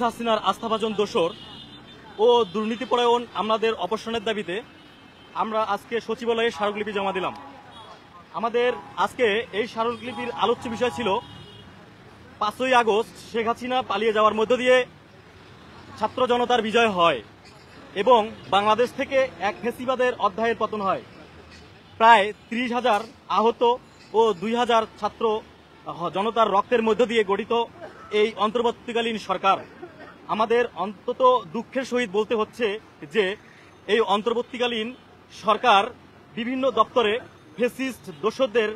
হাসিনার আস্থাভাজন দোসর ও দুর্নীতিপরায়ণ আমাদের অপসারণের দাবিতে আমরা আজকে সচিবালয়ে স্মারকলিপি জমা দিলাম। আমাদের আজকে এই স্মারকলিপির আলোচ্য বিষয় ছিল 5ই আগস্ট শেখ হাসিনা পালিয়ে যাওয়ার মধ্য দিয়ে ছাত্র জনতার বিজয় হয় এবং বাংলাদেশ থেকে এক ফ্যাসিবাদের অধ্যায়ের পতন হয়। প্রায় 30,000 আহত ও 2,000 ছাত্র জনতার রক্তের মধ্য দিয়ে গঠিত এই অন্তর্বর্তীকালীন সরকার। আমাদের অন্তত দুঃখের সহিত বলতে হচ্ছে যে এই অন্তর্বর্তীকালীন সরকার বিভিন্ন দপ্তরে ফ্যাসিস্ট দোসরদের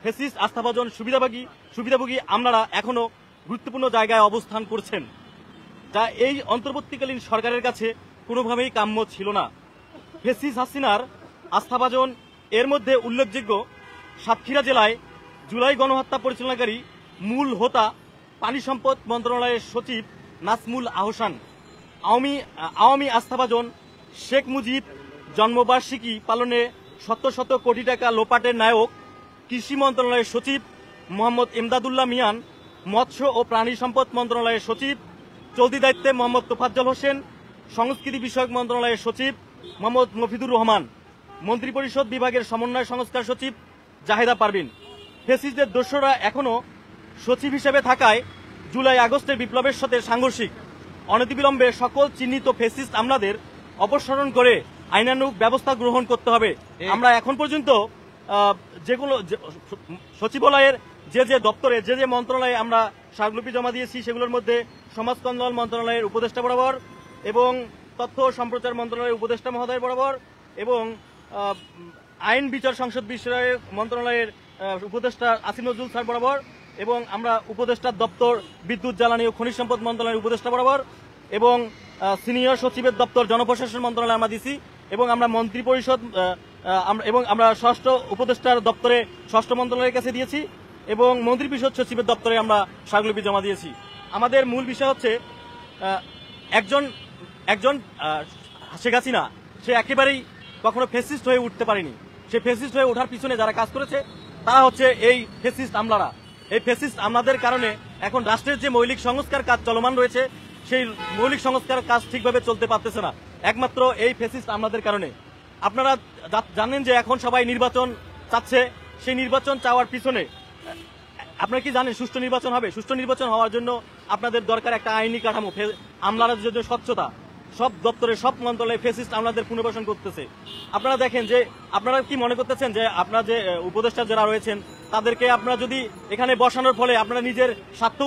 ফ্যাসিস্ট আস্থাভাজন সুবিধাভোগী আমলারা এখনো গুরুত্বপূর্ণ জায়গায় অবস্থান করছেন, যা এই অন্তর্বর্তীকালীন সরকারের কাছে কোনোভাবেই কাম্য ছিল না। ফ্যাসিস্ট হাসিনার আস্থাভাজন এর মধ্যে উল্লেখযোগ্য সাতক্ষীরা জেলায় জুলাই গণহত্যা পরিচালনাকারী মূল হোতা পানি সম্পদ মন্ত্রণালয়ের সচিব নাজমুল আহসান, আওয়ামী আস্থাভাজন শেখ মুজিব জন্মবার্ষিকী পালনে শত শত কোটি টাকা লোপাটের নায়ক কৃষি মন্ত্রণালয়ের সচিব মোহাম্মদ ইমদাদুল্লাহ মিয়ান, মৎস্য ও প্রাণী সম্পদ মন্ত্রণালয়ের সচিব চলতি দায়িত্বে মোহাম্মদ তোফাজ্জল হোসেন, সংস্কৃতি বিষয়ক মন্ত্রণালয়ের সচিব মোহাম্মদ মফিদুর রহমান, মন্ত্রিপরিষদ বিভাগের সমন্বয় সংস্কার সচিব জাহেদা পারভিন। ফ্যাসিস্টদের দোসররা এখনও সচিব হিসেবে থাকায় জুলাই আগস্টের বিপ্লবের সাথে সাংঘর্ষিক। অনতিবিলম্বে সকল চিহ্নিত ফ্যাসিস্ট আমলাদের অপসারণ করে আইনানুগ ব্যবস্থা গ্রহণ করতে হবে। আমরা এখন পর্যন্ত যেগুলো সচিবালয়ের যে দপ্তরে যে মন্ত্রণালয়ে আমরা স্মারকলিপি জমা দিয়েছি সেগুলোর মধ্যে সমাজ কল্যাণ মন্ত্রণালয়ের উপদেষ্টা বরাবর এবং তথ্য সম্প্রচার মন্ত্রণালয়ের উপদেষ্টা মহোদয় বরাবর এবং আইন বিচার সংসদ বিষয়ক মন্ত্রণালয়ের উপদেষ্টা আসিফ নজরুল স্যার বরাবর এবং আমরা উপদেষ্টার দপ্তর বিদ্যুৎ জ্বালানি ও খনিজ সম্পদ মন্ত্রণালয়ের উপদেষ্টা বরাবর এবং সিনিয়র সচিবের দপ্তর জনপ্রশাসন মন্ত্রণালয়ে আমরা দিছি এবং আমরা মন্ত্রী পরিষদ এবং আমরা ষষ্ঠ উপদেষ্টার দপ্তরে ষষ্ঠ মন্ত্রণালয়ের কাছে দিয়েছি এবং মন্ত্রী পরিষদ সচিবের দপ্তরে আমরা স্মারকলিপি জমা দিয়েছি। আমাদের মূল বিষয় হচ্ছে একজন শেখ হাসিনা সে একেবারেই কখনো ফ্যাসিস্ট হয়ে উঠতে পারেনি। সে ফ্যাসিস্ট হয়ে ওঠার পিছনে যারা কাজ করেছে তারা হচ্ছে এই ফ্যাসিস্ট আমলারা। এই ফ্যাসিস্ট আমলাদের কারণে এখন রাষ্ট্রের যে মৌলিক সংস্কার কাজ চলমান রয়েছে সেই মৌলিক সংস্কার কাজ ঠিকভাবে চলতে পারতেছে না, একমাত্র এই ফ্যাসিস্ট আমলাদের কারণে। আপনারা জানেন যে এখন সবাই নির্বাচন চাচ্ছে, সেই নির্বাচন চাওয়ার পিছনে আপনারা কি জানেন সুষ্ঠু নির্বাচন হবে? সুষ্ঠু নির্বাচন হওয়ার জন্য আপনাদের দরকার একটা আইনি কাঠামো। আমলারা যে স্বচ্ছতা, সব দপ্তরে সব মন্ত্রণালয়ে ফ্যাসিস্ট আমলাদের পুনর্বাসন করতেছে। আপনারা দেখেন যে আপনারা কি মনে করতেছেন যে আপনারা যে উপদেষ্টা যারা রয়েছেন তাদেরকে আপনারা যদি এখানে বসানোর ফলে আপনারা নিজের স্বার্থ